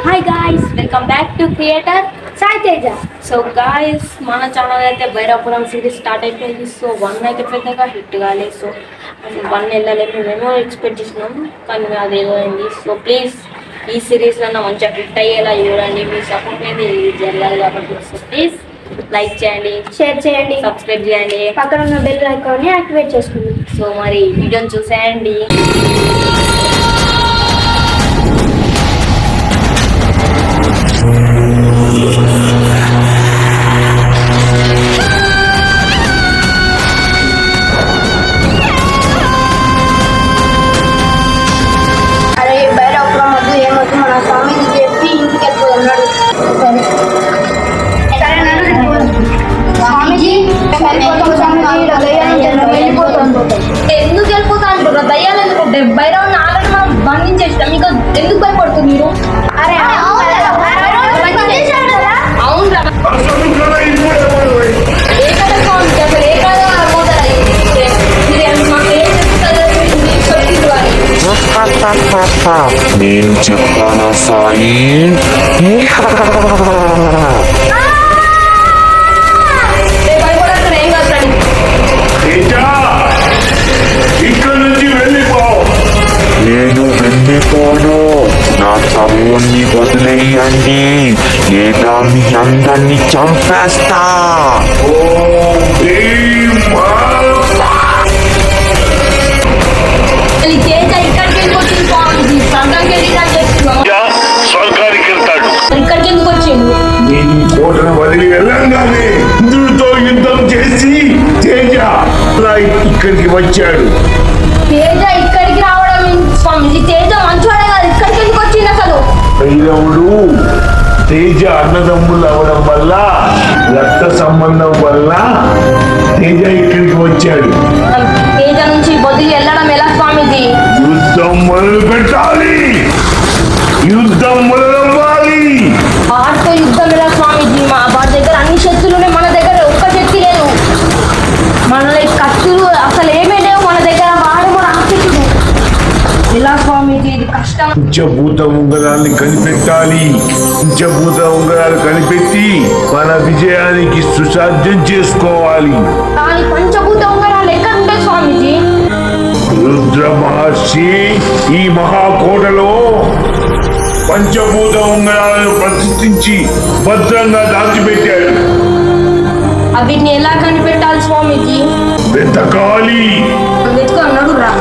Hi guys, welcome back to creator Sai Teja. So guys, మన channel అయితే Bhairavapuram series start అయిపోయింది. So 1 అయితే పెద్దగా హిట్ కాలేదు. సో 1 వెళ్ళలేదు మేము ఎక్స్పెక్ట్ చేసినాం, కానీ అది ఏదో అయింది. సో ప్లీజ్ ఈ సిరీస్ అన్న మంచిగా హిట్ అయ్యేలా చూడండి. మీ సపోర్ట్ అనేది జరగాలి కాబట్టి సో ప్లీజ్ లైక్ చేయండి, షేర్ చేయండి, సబ్స్క్రైబ్ చేయండి, పక్కన ఉన్న బెల్ ఐకాన్ ని యాక్టివేట్ చేసుకోండి. సో మరి వీడియోని చూసేయండి. అరే భైరవపురం వద్దు, ఏమొద్దు, మన స్వామికి చెప్పి ఇంటికి వెళ్ళిపోతున్నాడు. స్వామిజీ ఎందుకు వెళ్ళిపోతా అంటారు? దయ్యాలు ఎందుకుంటే భైరవుని ఆల్రెడీ మనం బంధించేస్తాం, మీకు ఎందుకు భయపడుతుంది మీరు? అరే అవును రా, ఏ కథ స్వామికి అసలు ఏ కథ అర్థమవుతారా? నేను చెప్తానా సాయి? భయపడతారు ఏం కాదు రండి. ఇక్కడ నుంచి వెళ్ళిపో. నేను వెళ్ళిపోను. నా తమ్ముణ్ణి వదిలేయండి, లేదా మీ అందరినీ చంపేస్తా. తేజ ఇక్కడికి ఎందుకు వచ్చింది స్వామిజీ? స్వర్గానికి వెళ్ళిందని చెప్తున్నాం, స్వర్గానికి వెళ్తాడు. ఇక్కడికి ఎందుకు వచ్చిండు? నేను ఈ కోటను వదిలి వెళ్ళంగానే ఇంద్రుడితో యుద్ధం చేసి తేజ ఇక్కడికి వచ్చాడు. తేజ ఇక్కడికి రావడం ఏంటి స్వామిజీ? తేజ మంచివాడే కాదు, ఇక్కడికి ఎందుకు వచ్చింది అసలు? భైరవుడు తేజ అన్నదమ్ములు అవడం వల్ల, రక్త సంబంధం వల్ల తేజ ఇక్కడికి వచ్చాడు. తేజ నుంచి వదిలి వెళ్ళడం ఎలా స్వామిజీ? యుద్ధం మొదలు పెట్టాలి, యుద్ధం మొదలవ్వాలి. వాడితో యుద్ధం ఎలా స్వామిజీ? వాడి దగ్గర అన్ని శక్తులు ఉన్నాయి, మన దగ్గర ఒక్క శక్తి లేదు. మన కత్తులు అసలు ఏమీ లేవు మన దగ్గర, వాడు కూడా రాక్షసుడు. ఎలా స్వామిజీ? ఇది కష్టం. పంచభూత ఉంగరాన్ని కనిపెట్టాలి. పంచభూత ఉంగరాలు కనిపెట్టి మన విజయానికి సుసాధ్యం చేసుకోవాలి. కానీ పంచభూత ఉంగరాలు ఎక్కడ ఉంటాయి స్వామిజీ? రుద్ర మహర్షి ఈ మహాకోటలో పంచభూత ఉంగరాలను ప్రతిష్ఠించి భద్రంగా దాచిపెట్టాడు. వీటిని ఎలా కనిపెట్టాలి స్వామిజీ? వెతకాలి. వెతుకు అన్నాడు రా.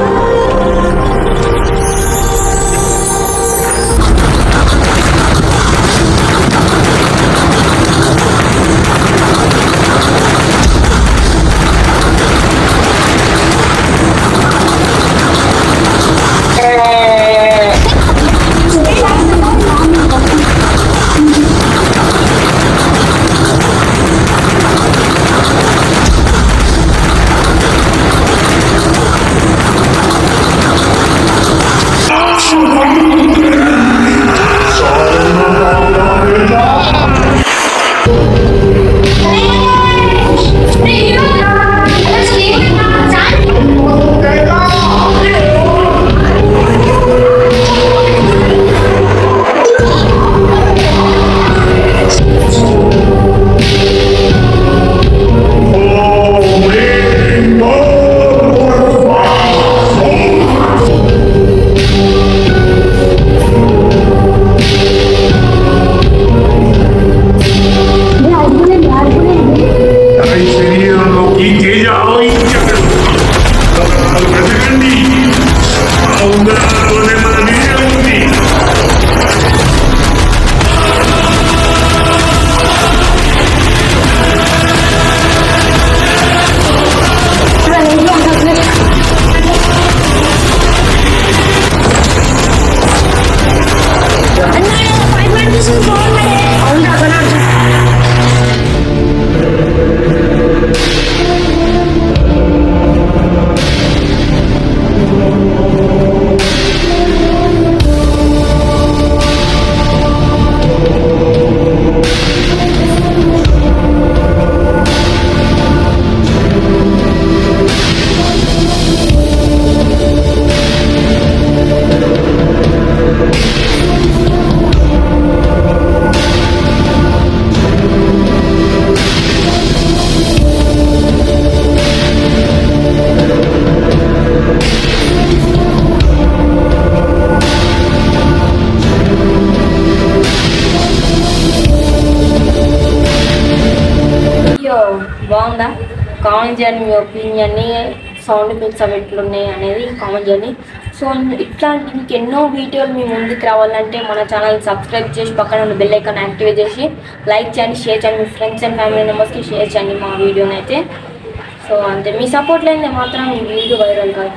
బాగుందా కామెంట్ చేయండి, మీ ఒపీనియన్ని, సౌండ్ ఎఫెక్ట్స్ అవి ఎట్లున్నాయి అనేది కామెంట్ చేయండి. సో ఇట్లాంటి ఇంకెన్నో వీడియోలు మీ ముందుకు రావాలంటే మన ఛానల్ సబ్స్క్రైబ్ చేసి పక్కన ఉన్న బెల్ ఐకాన్ యాక్టివేట్ చేసి లైక్ చేయండి, షేర్ చేయండి, మీ ఫ్రెండ్స్ అండ్ ఫ్యామిలీ మెంబర్స్కి షేర్ చేయండి మా వీడియోని అయితే. సో అంతే, మీ సపోర్ట్ లేనిదే మాత్రం ఈ వీడియో వైరల్ కాదు.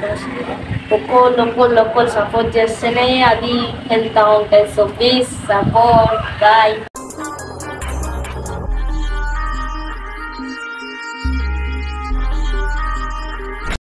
ఒక్కోళ్ళు సపోర్ట్ చేస్తేనే అది వెళ్తూ ఉంటుంది. So please support. బాయ్.